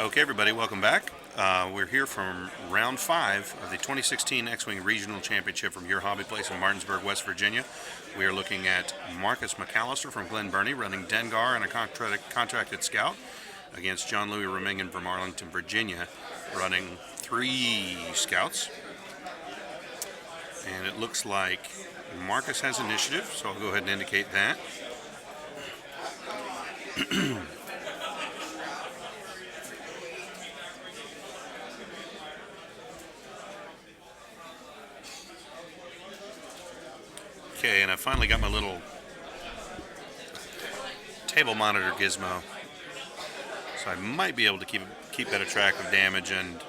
Okay, everybody, welcome back. We're here from round 5 of the 2016 X-Wing Regional Championship from Your Hobby Place in Martinsburg, West Virginia. We are looking at Marcus McAllister from Glen Burnie running Dengar and a contracted scout against John Louis Rumingan from Arlington, Virginia, running 3 scouts. And it looks like Marcus has initiative, so I'll go ahead and indicate that. Okay, and I finally got my little table monitor gizmo, so I might be able to keep better track of damage and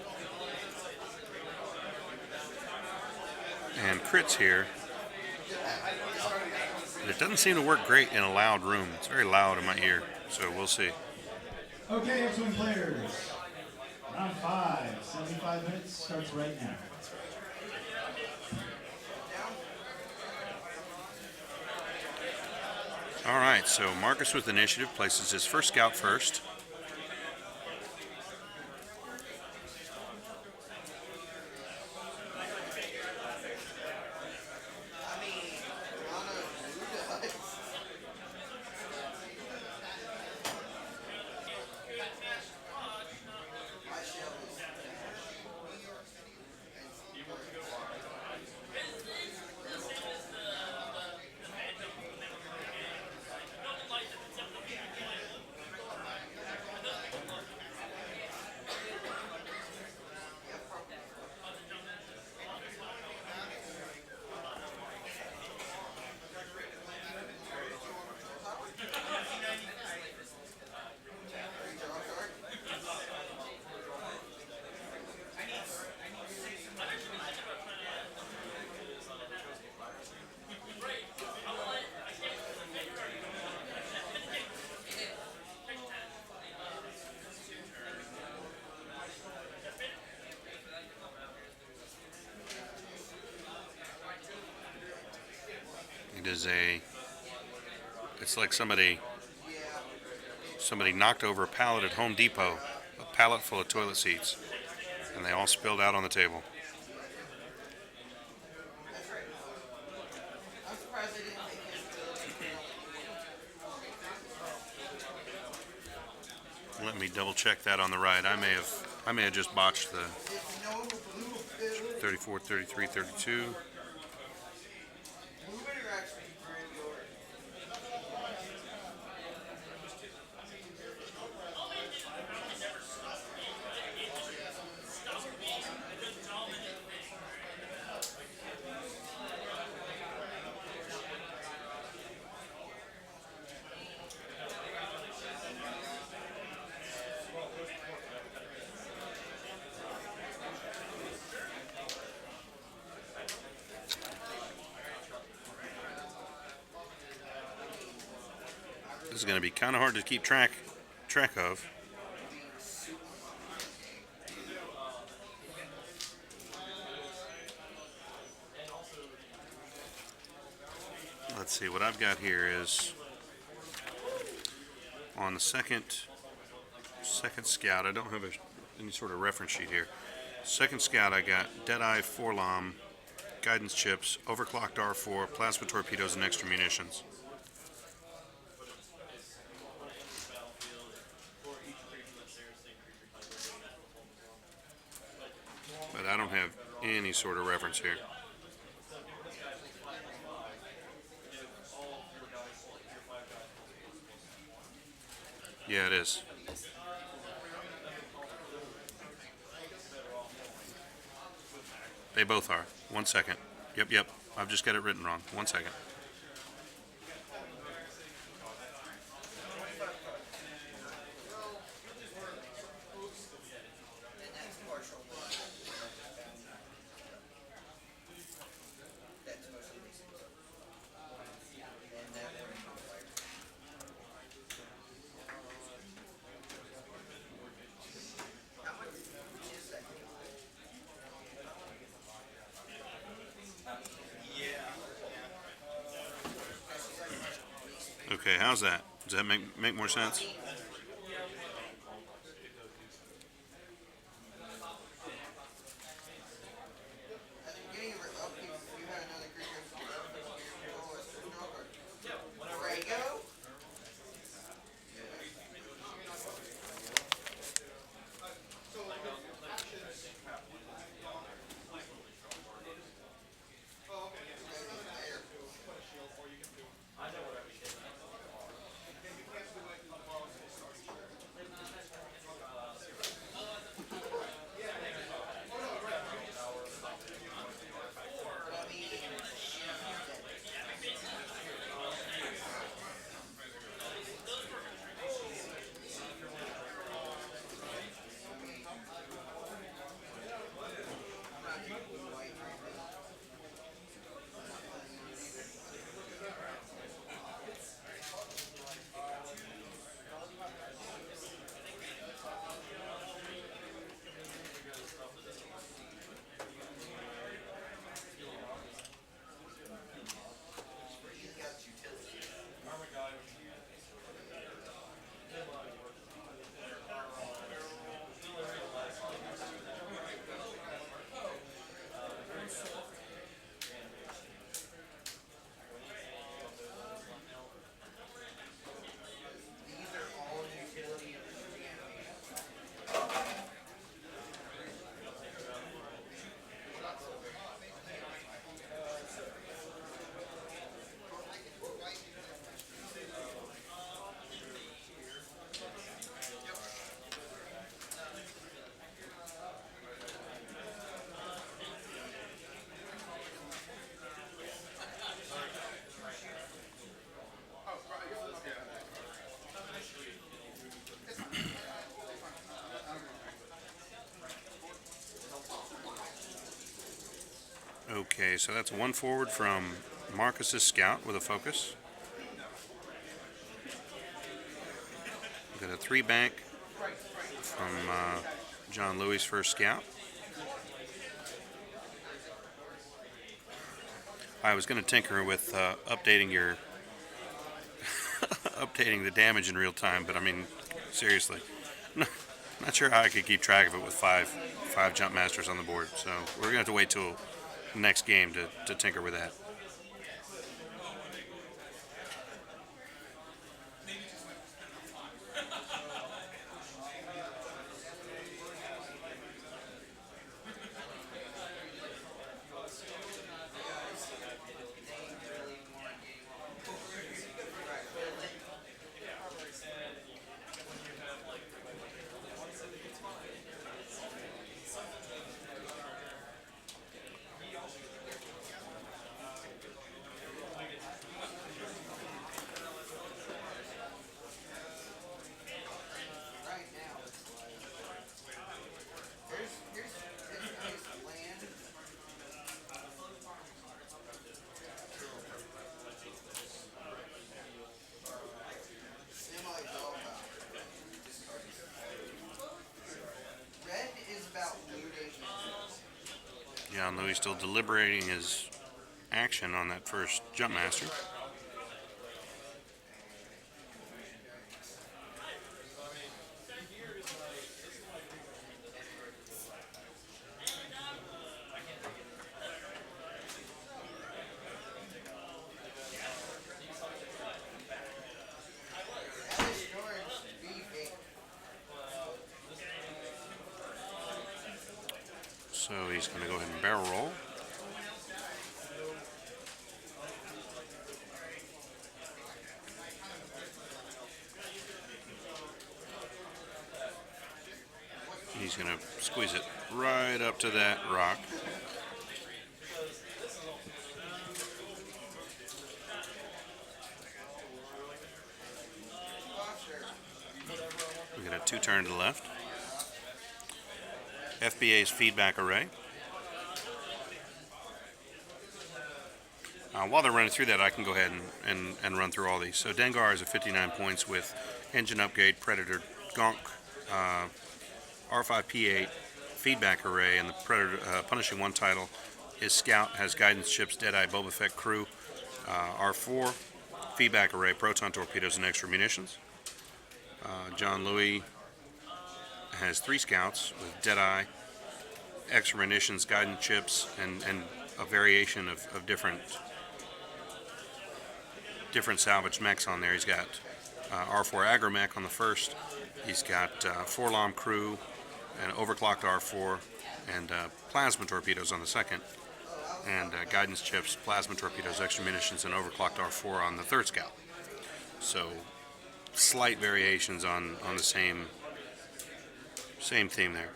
crits here. But it doesn't seem to work great in a loud room. It's very loud in my ear, so we'll see. Okay, X-Wing players, round 5, 75 minutes starts right now. All right, so Marcus with initiative places his first scout first. It's like somebody knocked over a pallet at Home Depot, a pallet full of toilet seats, and they all spilled out on the table. Let me double check that on the right. I may have just botched the 34, 33, 32. This is going to be kind of hard to keep track of. Let's see, what I've got here is on the second scout. I don't have any sort of reference sheet here. Second scout, I got Deadeye, 4-LOM, guidance chips, overclocked R4, plasma torpedoes, and extra munitions. But I don't have any sort of reference here. Yeah, it is. They both are. 1 second. Yep. I've just got it written wrong. 1 second. Okay, how's that? Does that make more sense? Okay, so that's one forward from Marcus's scout with a focus. Got a 3 bank from John Louis' first scout. I was going to tinker with updating your updating the damage in real time, but I mean, seriously, not sure how I could keep track of it with five jump masters on the board. So we're going to have to wait till next game to tinker with that. John Louis still deliberating his action on that first jump master. So he's going to go ahead and barrel roll. He's going to squeeze it right up to that rock. We got a 2-turn to the left. FBA's feedback array. While they're running through that, I can go ahead and run through all these. So Dengar is at 59 points with engine upgrade, Predator, Gonk, R5P8, feedback array, and the Predator Punishing One title. His scout has guidance chips, Deadeye, Boba Fett crew, R4, feedback array, proton torpedoes, and extra munitions. John Louis has 3 scouts with Deadeye, extra munitions, guidance chips, and a variation of different salvage mechs on there. He's got R4 Agromech on the first. He's got 4-LOM crew and overclocked R4 and plasma torpedoes on the second. And guidance chips, plasma torpedoes, extra munitions, and overclocked R4 on the third scout. So slight variations on the same theme there.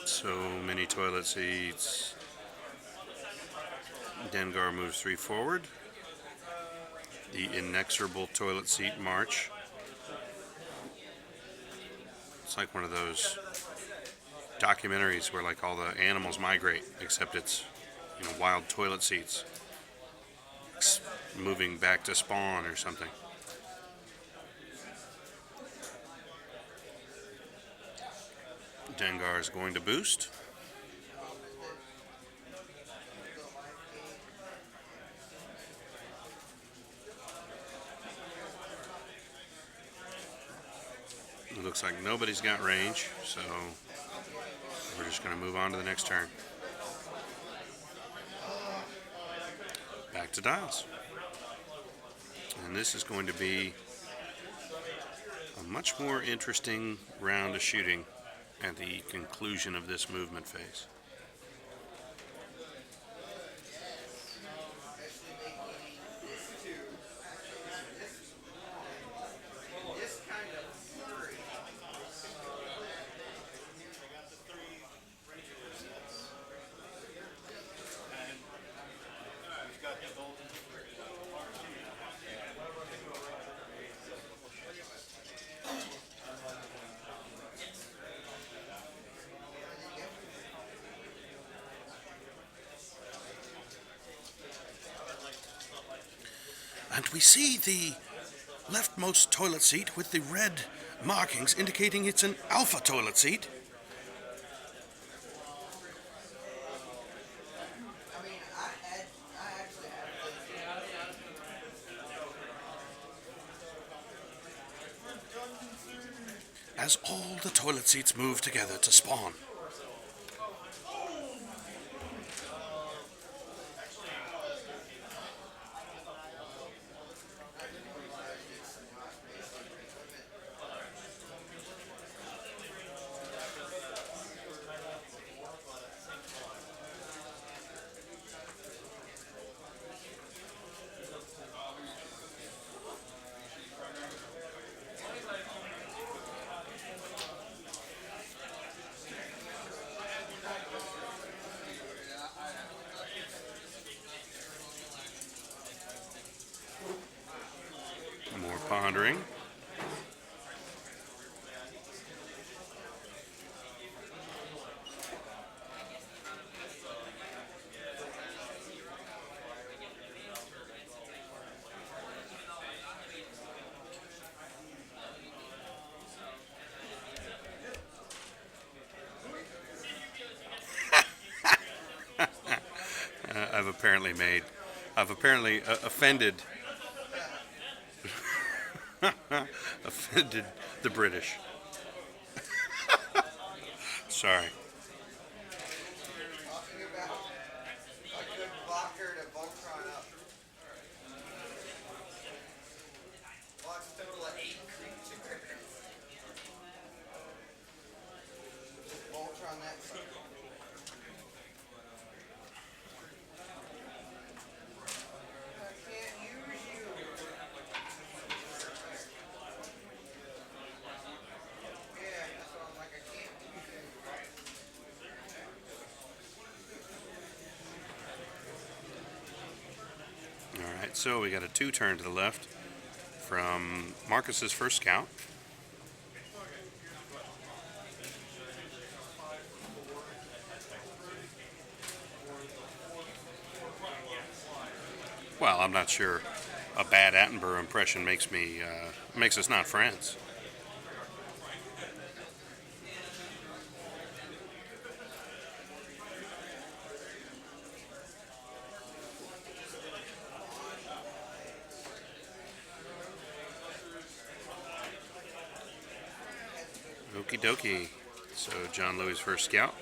So many toilet seats. Dengar moves 3 forward. The inexorable toilet seat march. It's like one of those documentaries where like all the animals migrate, except it's wild toilet seats moving back to spawn or something. Dengar is going to boost. It looks like nobody's got range, so we're just going to move on to the next turn. Back to dials. And this is going to be a much more interesting round of shooting at the conclusion of this movement phase. And we see the leftmost toilet seat with the red markings indicating it's an alpha toilet seat. As all the toilet seats move together to spawn. More pondering. I've apparently offended offended the British. Sorry. Talking about a good blocker to Voltron up. Blocks a total of 8 creatures. Voltron that sucker. I can't use you. Yeah, so I'm like, I can't use you. All right, so we got a 2-turn to the left from Marcus's first scout. Well, I'm not sure a bad Attenborough impression makes us not friends. Okie dokie. So John Louis' first scout.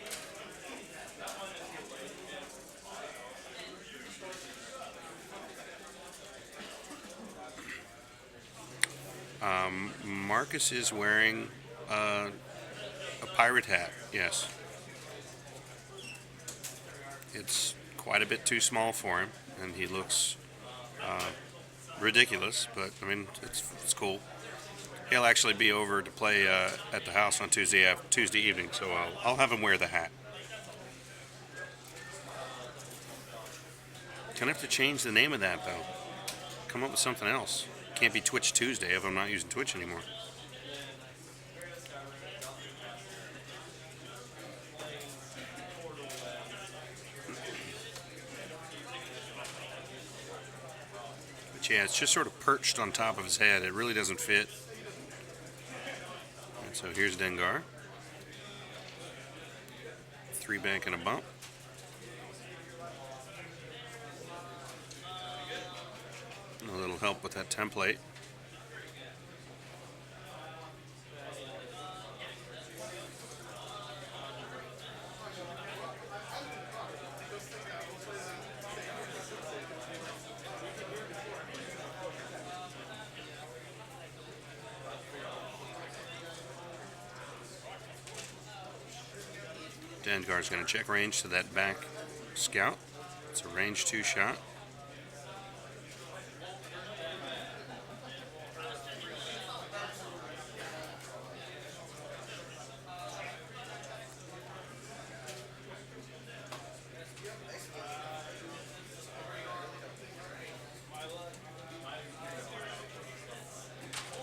Marcus is wearing a pirate hat, yes. It's quite a bit too small for him, and he looks ridiculous, but I mean, it's cool. He'll actually be over to play at the house on Tuesday evening, so I'll have him wear the hat. Gonna have to change the name of that, though. Come up with something else. Can't be Twitch Tuesday if I'm not using Twitch anymore. But yeah, it's just sort of perched on top of his head. It really doesn't fit. And so here's Dengar. 3 bank and a bump. A little help with that template. Dengar's going to check range to that back scout. It's a range 2 shot.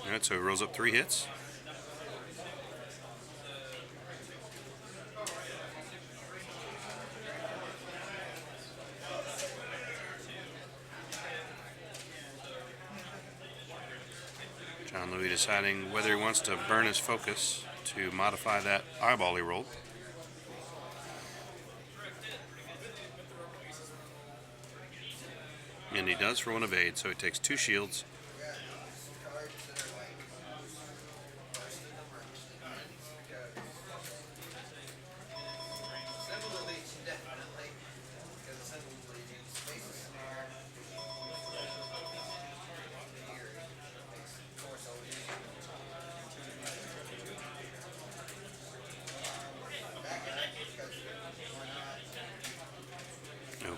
Alright, so he rolls up 3 hits. John Louis deciding whether he wants to burn his focus to modify that eyeball he rolled. And he does for one evade, so he takes 2 shields.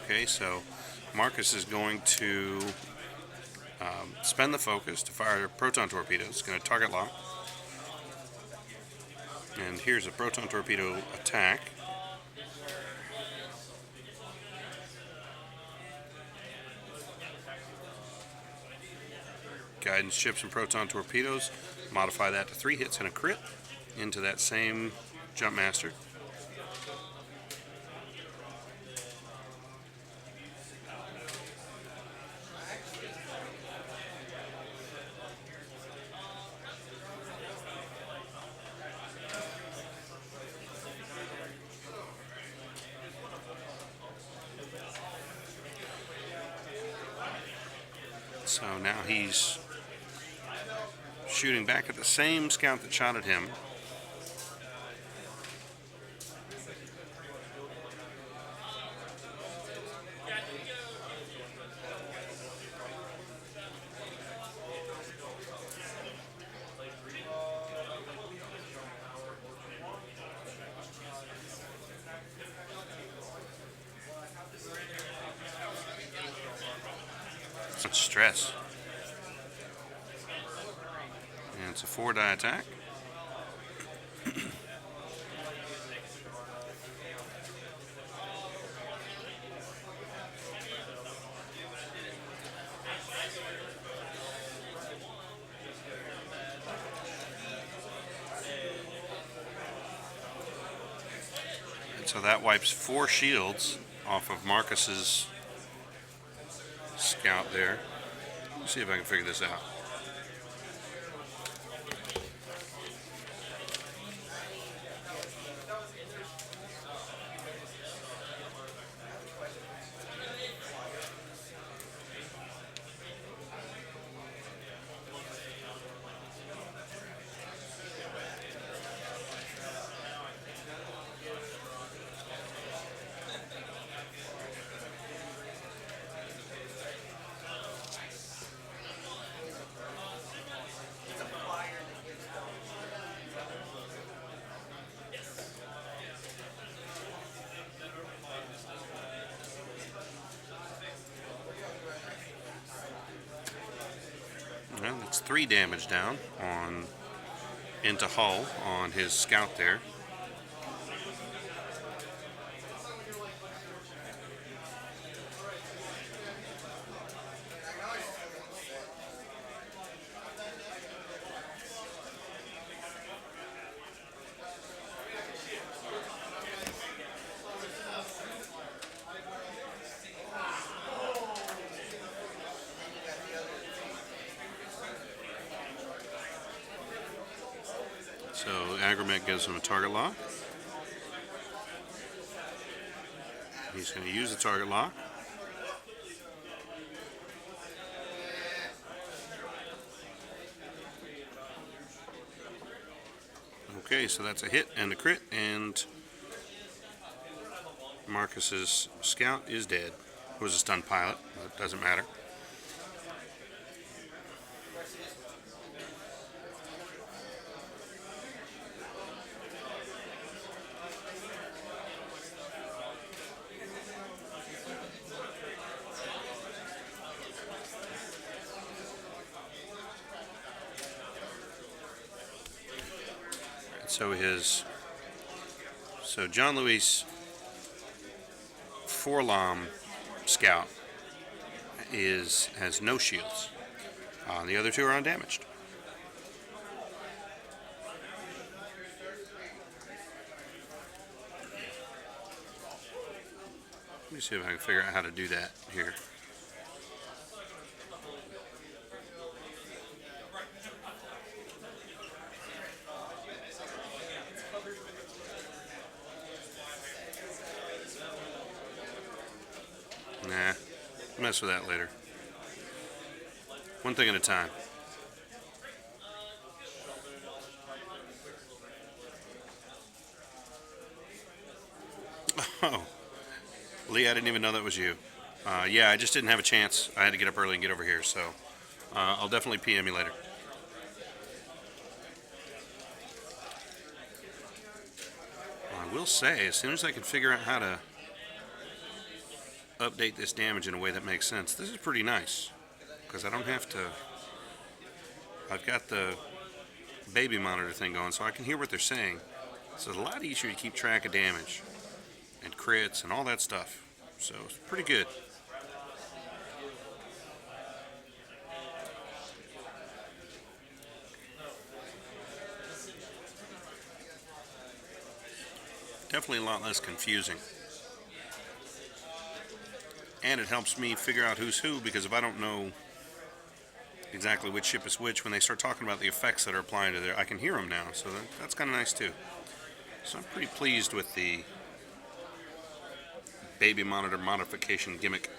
Okay, so Marcus is going to spend the focus to fire proton torpedoes. It's going to target lock. And here's a proton torpedo attack. Guidance ships and proton torpedoes. Modify that to 3 hits and a crit into that same jump master. So now he's shooting back at the same scout that shot at him. Such stress. And it's a 4-die attack. And so that wipes 4 shields off of Marcus's scout there. Let's see if I can figure this out. Well, that's 3 damage down on into hull on his scout there. So Agromet gives him a target lock. He's going to use the target lock. Okay, so that's a hit and a crit, and Marcus's scout is dead. It was a stunned pilot, but it doesn't matter. So John Louis' 4-LOM scout has no shields. The other 2 are undamaged. Let me see if I can figure out how to do that here. Nah, mess with that later. One thing at a time. Oh, Lee, I didn't even know that was you. Yeah, I just didn't have a chance. I had to get up early and get over here, so I'll definitely PM you later. I will say, as soon as I can figure out how to update this damage in a way that makes sense, this is pretty nice because I don't have to. I've got the baby monitor thing going, so I can hear what they're saying. So it's a lot easier to keep track of damage and crits and all that stuff. So it's pretty good. Definitely a lot less confusing. And it helps me figure out who's who, because if I don't know exactly which ship is which, when they start talking about the effects that are applying to there, I can hear them now. So that's kind of nice too. So I'm pretty pleased with the baby monitor modification gimmick.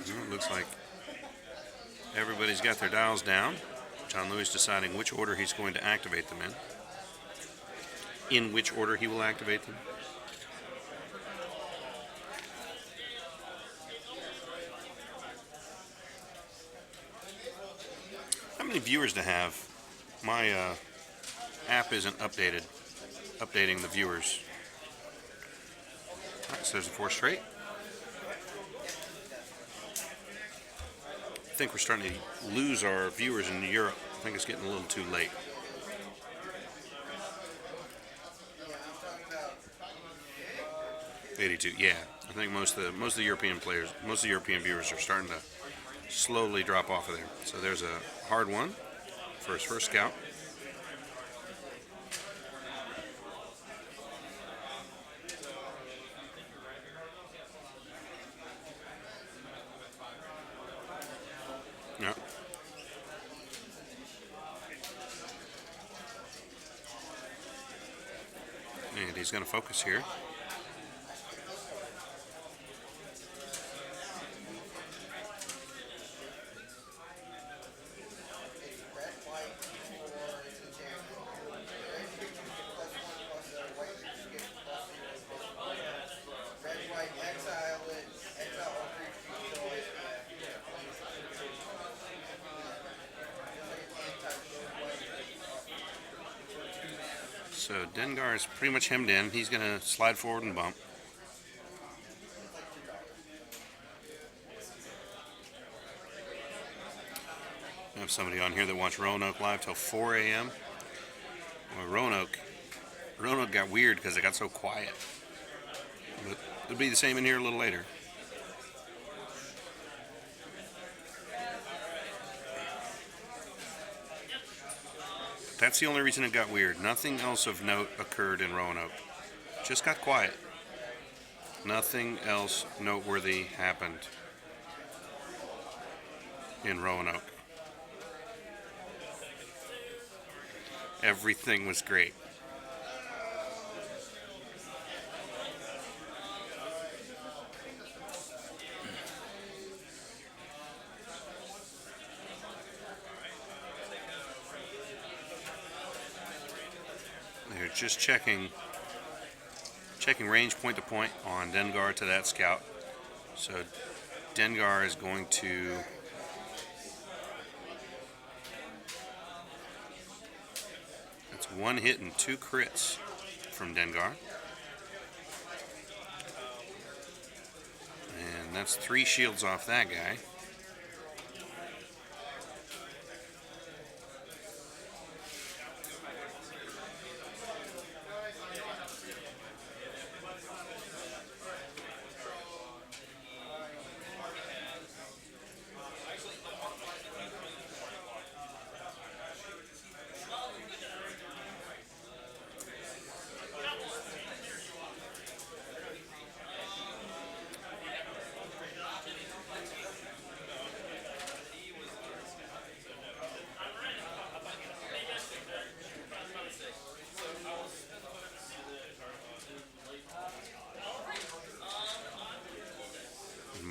It looks like everybody's got their dials down. John Lewis deciding which order he's going to activate them in which order he will activate them. How many viewers to have? My app isn't updating the viewers. All right, so there's a 4 straight. I think we're starting to lose our viewers in Europe. I think it's getting a little too late. $82, yeah. I think most of the European players, most of the European viewers are starting to slowly drop off of there. So there's a hard one for his first scout. Yeah. And he's going to focus here. So Dengar is pretty much hemmed in. He's going to slide forward and bump. I have somebody on here that watched Roanoke live till 4 a.m. Well, Roanoke got weird because it got so quiet. But it'll be the same in here a little later. That's the only reason it got weird. Nothing else of note occurred in Roanoke. Just got quiet. Nothing else noteworthy happened in Roanoke. Everything was great. They're just checking range point to point on Dengar to that scout. So Dengar is going to that's 1 hit and 2 crits from Dengar. And that's 3 shields off that guy.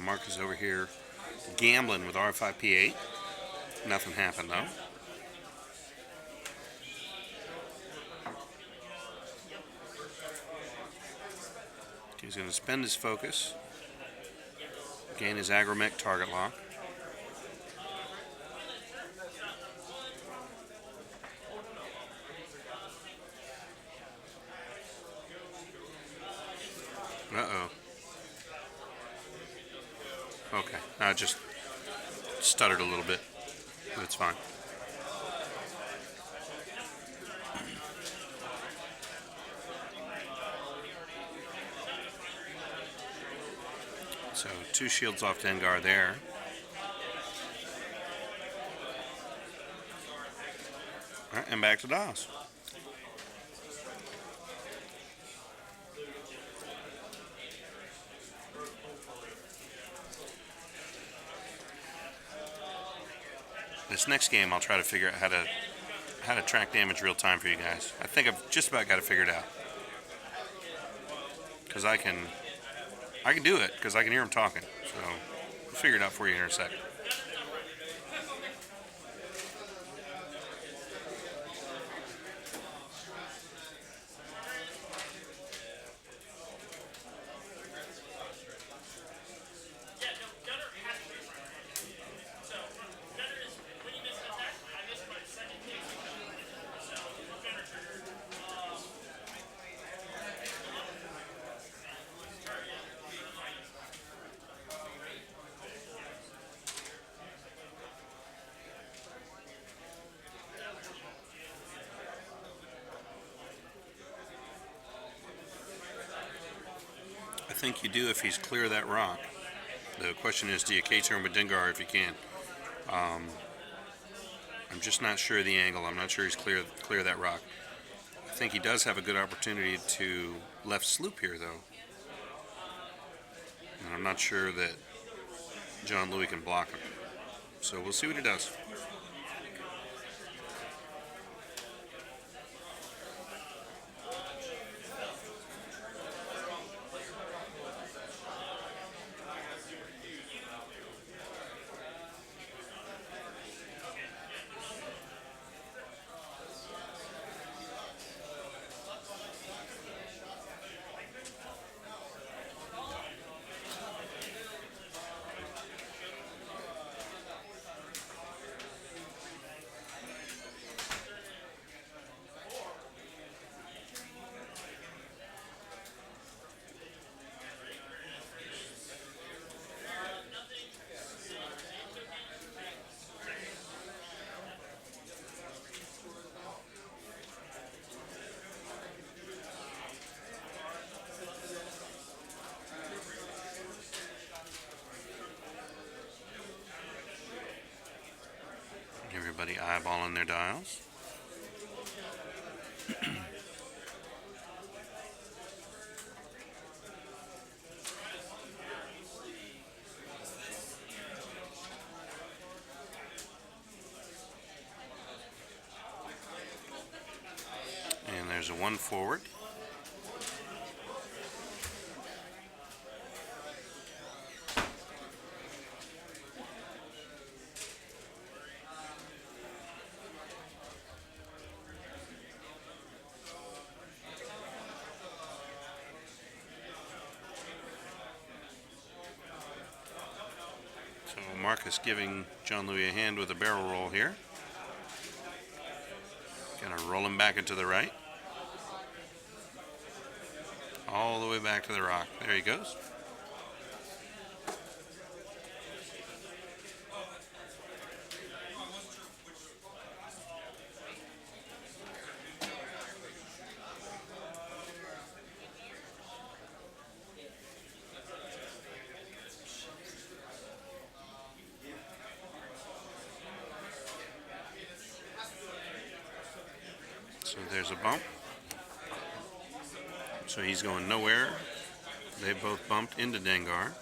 Mark is over here gambling with R5P8. Nothing happened though. He's going to spend his focus, gain his agromech target lock. Uh-oh. Okay, I just stuttered a little bit, but it's fine. So 2 shields off Dengar there. All right, and back to DOS. This next game, I'll try to figure out how to track damage real time for you guys. I think I've just about got it figured out, because I can do it because I can hear him talking. So I'll figure it out for you in a second. I think you do if he's clear of that rock. The question is, do you K-turn with Dengar if you can? I'm just not sure of the angle. I'm not sure he's clear of that rock. I think he does have a good opportunity to left sloop here, though. And I'm not sure that John Louis can block him. So we'll see what he does. Everybody eyeballing their dials. And there's a 1 forward. So Marcus giving John Louis a hand with a barrel roll here. Gonna roll him back into the right. All the way back to the rock. There he goes. So there's a bump. So he's going nowhere. They both bumped into Dengar.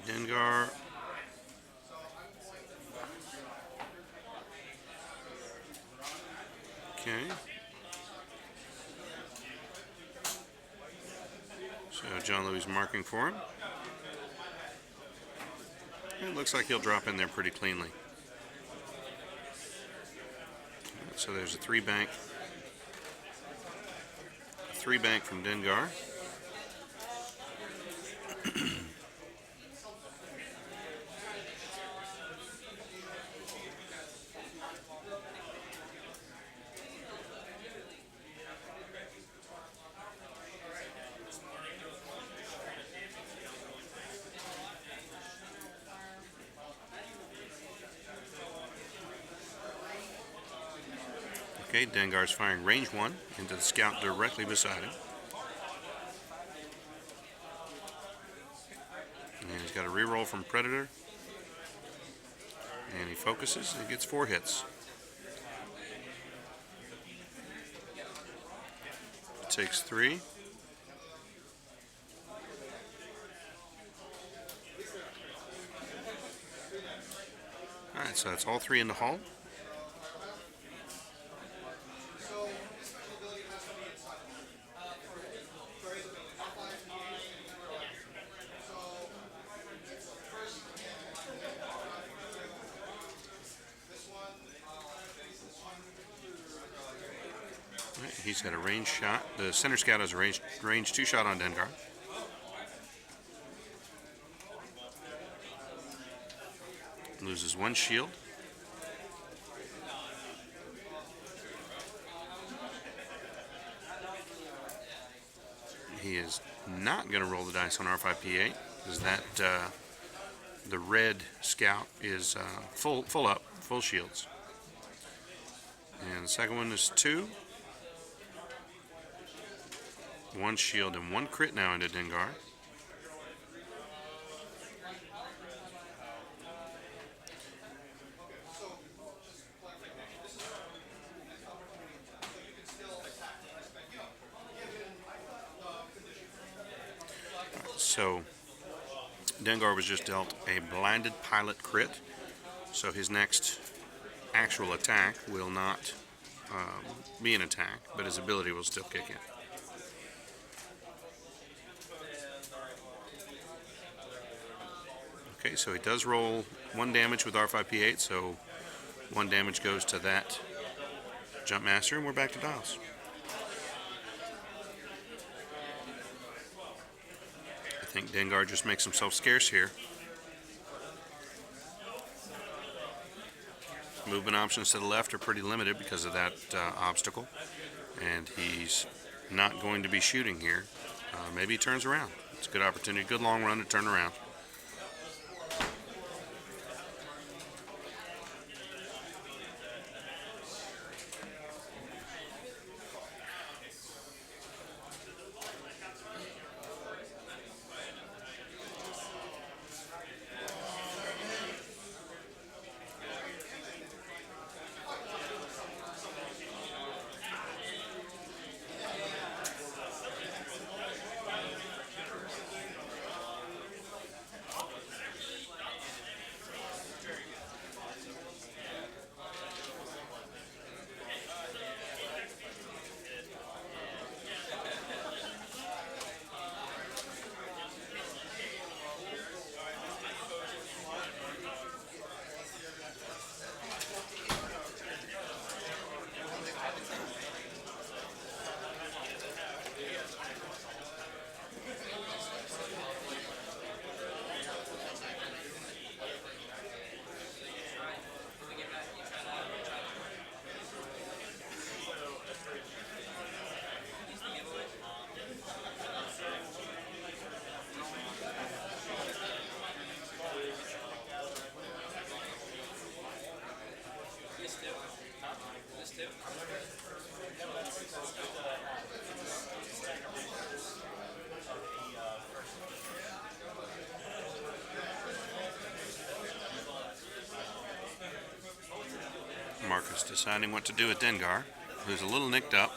Dengar okay. So John Louis marking for him. It looks like he'll drop in there pretty cleanly. So there's a three bank from Dengar. Okay, Dengar's firing range 1 into the scout directly beside him. And he's got a reroll from Predator. And he focuses and gets 4 hits. Takes 3. Alright, so that's all 3 in the hull. He's got a range shot. The center scout has a range 2 shot on Dengar. Loses 1 shield. He is not going to roll the dice on R5P8 because that the red scout is full shields. And the second one is 2. 1 shield and 1 crit now into Dengar. So Dengar was just dealt a blinded pilot crit, so his next actual attack will not be an attack, but his ability will still kick in. Okay, so he does roll 1 damage with R5P8, so 1 damage goes to that jump master, and we're back to dials. I think Dengar just makes himself scarce here. Movement options to the left are pretty limited because of that obstacle, and he's not going to be shooting here. Maybe he turns around. It's a good opportunity, good long run to turn around. Marcus deciding what to do with Dengar, who's a little nicked up.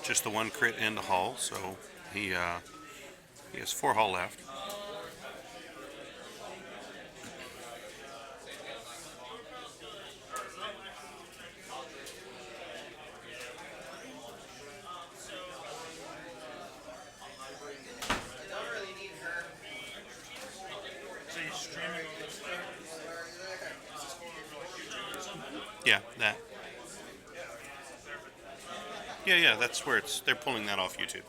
Just the 1 crit into hull, so he has 4 hull left. Yeah, that. Yeah, that's where they're pulling that off YouTube.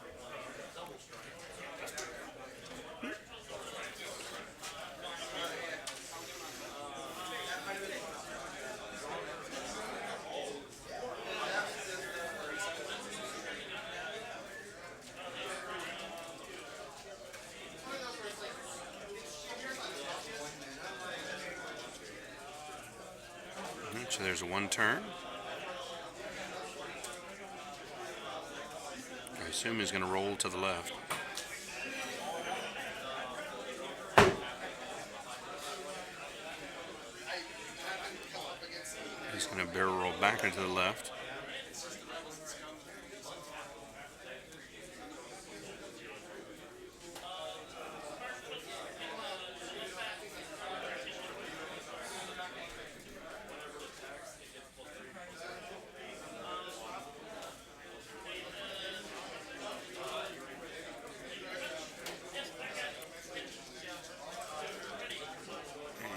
So there's a one turn. I assume he's going to roll to the left. He's going to barrel roll back into the left.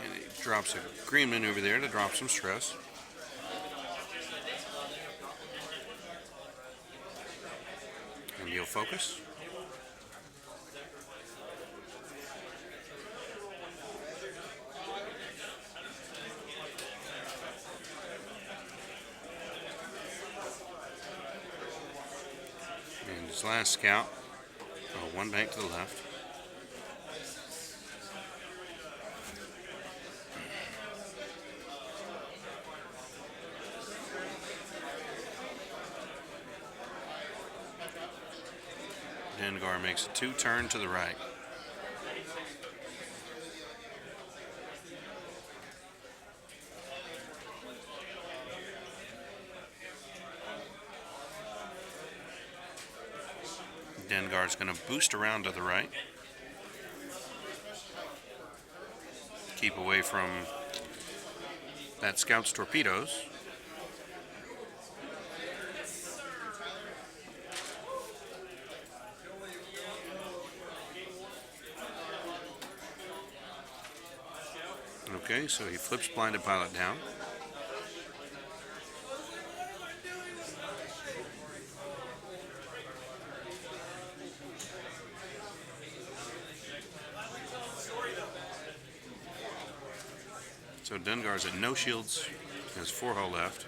And he drops a green maneuver there to drop some stress. And you'll focus. And his last scout, one bank to the left. Dengar makes a two-turn to the right. Dengar's going to boost around to the right. Keep away from that scout's torpedoes. Okay, so he flips blinded pilot down. So Dengar's at no shields, has 4 hull left.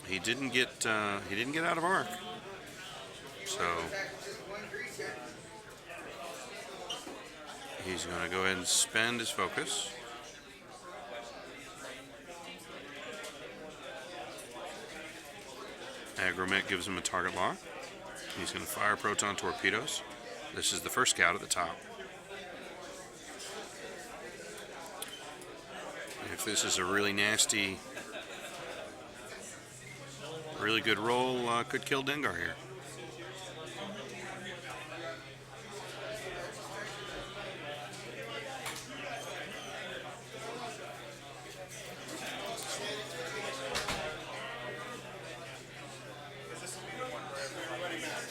He didn't get out of arc. So he's going to go ahead and spend his focus. Agromech gives him a target lock. He's going to fire proton torpedoes. This is the first scout at the top. If this is a really nasty, really good roll, could kill Dengar here.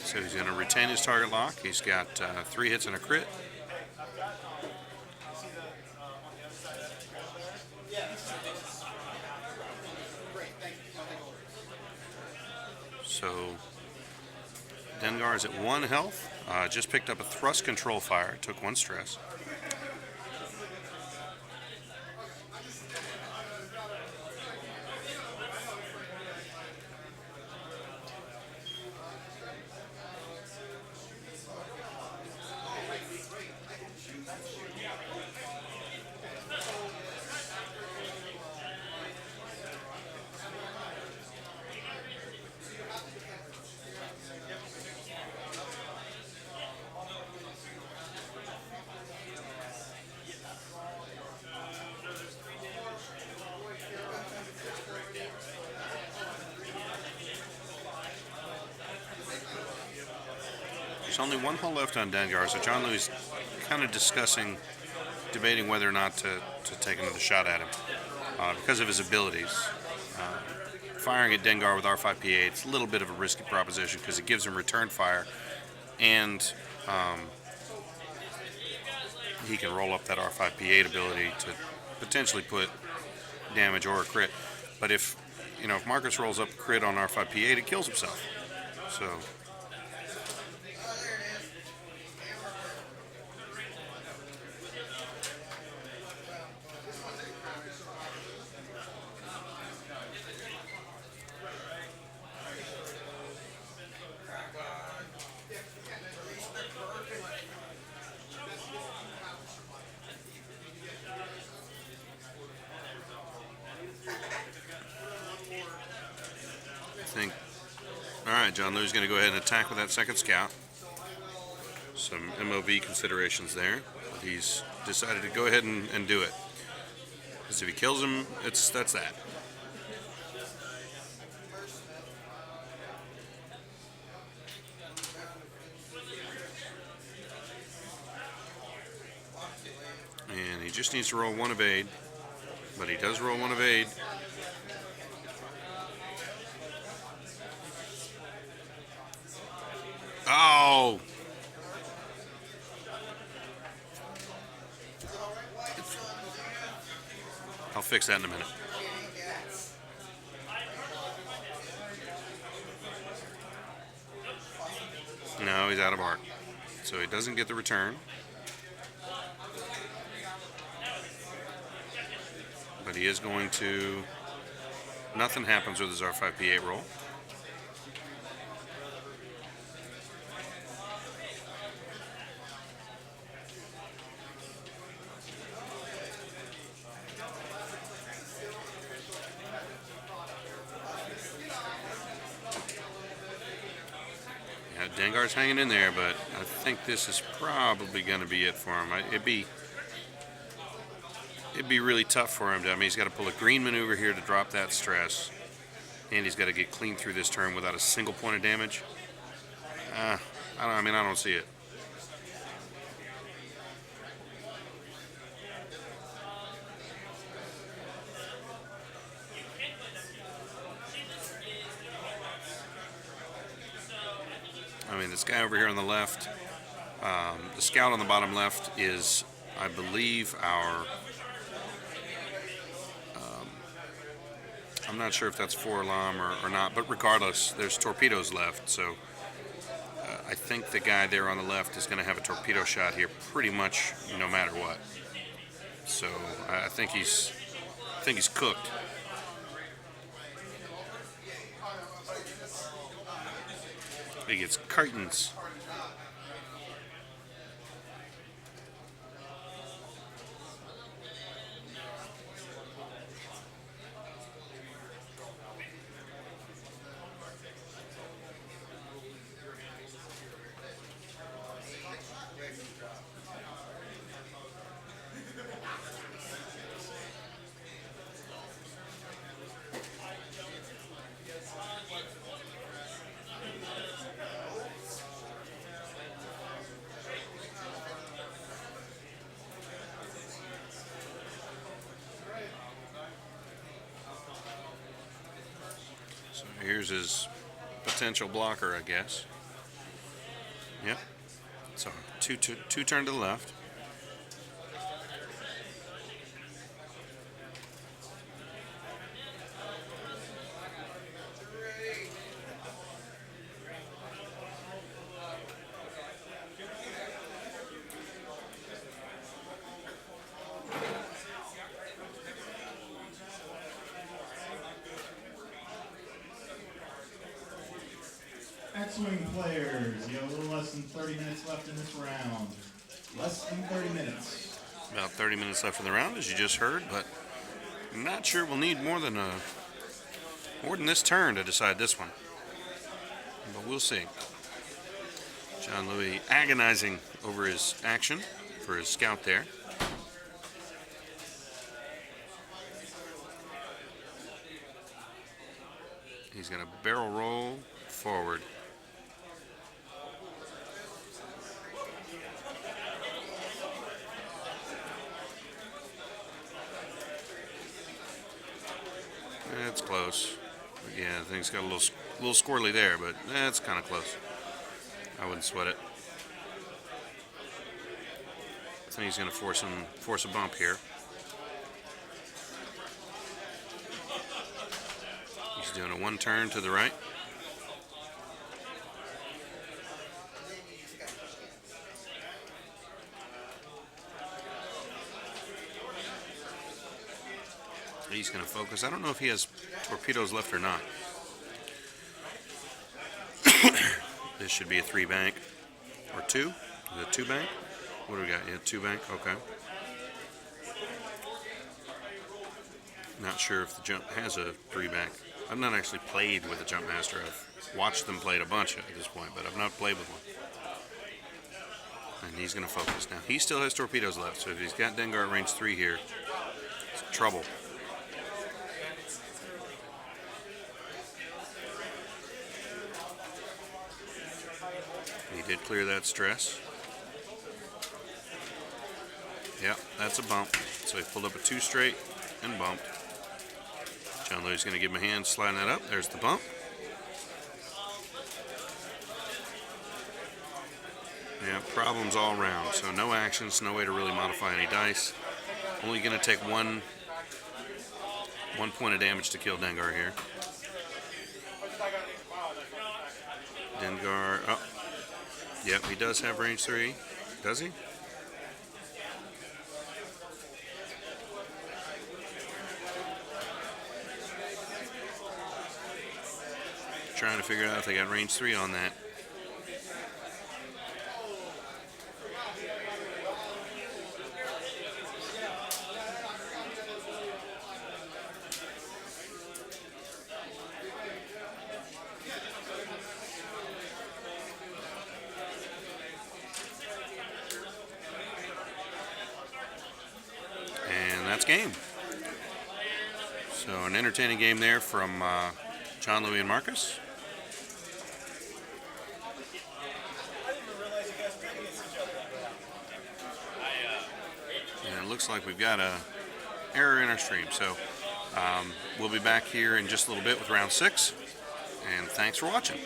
So he's going to retain his target lock. He's got 3 hits and a crit. So Dengar is at 1 health. Just picked up a thrust control fire. Took 1 stress. There's only 1 hull left on Dengar, so John Louis kind of debating whether or not to take another shot at him because of his abilities. Firing at Dengar with R5PA, it's a little bit of a risky proposition because it gives him return fire and he can roll up that R5P8 ability to potentially put damage or a crit. But if if Marcus rolls up a crit on R5P8, it kills himself. So I think, all right, John Lou's going to go ahead and attack with that second scout. Some MOV considerations there, but he's decided to go ahead and do it. Because if he kills him, that's that. And he just needs to roll one evade, but he does roll one evade. Oh! I'll fix that in a minute. No, he's out of arc. So he doesn't get the return. But he is going to... Nothing happens with his R5P8 roll. Dengar's hanging in there, but I think this is probably going to be it for him. It'd be really tough for him. He's got to pull a green maneuver here to drop that stress, and he's got to get clean through this turn without a single point of damage. I don't see it. This guy over here on the left, the scout on the bottom left is, I believe, our... I'm not sure if that's 4-alarm or not, but regardless, there's torpedoes left, so I think the guy there on the left is going to have a torpedo shot here pretty much no matter what. So I think he's cooked. He gets curtains. Here's his potential blocker, I guess. Yep. So two turn to the left. X-Wing players, you have a little less than 30 minutes left in this round. Less than 30 minutes. About 30 minutes left in the round, as you just heard, but I'm not sure we'll need more than this turn to decide this one. But we'll see. John Louis agonizing over his action for his scout there. He's going to barrel roll forward. That's close. Yeah, I think it's got a little squirrely there, but that's kind of close. I wouldn't sweat it. I think he's going to force a bump here. He's doing a one turn to the right. He's going to focus. I don't know if he has torpedoes left or not. This should be a 3 bank or 2. Is it 2 bank? What do we got? Yeah, 2 bank. Okay. Not sure if the jump has a 3 bank. I've not actually played with a jump master. I've watched them play a bunch at this point, but I've not played with one. And he's going to focus now. He still has torpedoes left, so if he's got Dengar at range 3 here, it's trouble. He did clear that stress. Yep, that's a bump. So he pulled up a 2 straight and bumped. John Louis going to give him a hand, sliding that up. There's the bump. Yeah, problems all around. So no actions, no way to really modify any dice. Only going to take one point of damage to kill Dengar here. Dengar, oh. Yep, he does have range 3. Does he? Trying to figure out if they got range 3 on that. And that's game. So an entertaining game there from John Louis and Marcus. And it looks like we've got a error in our stream. So we'll be back here in just a little bit with round 6. And thanks for watching.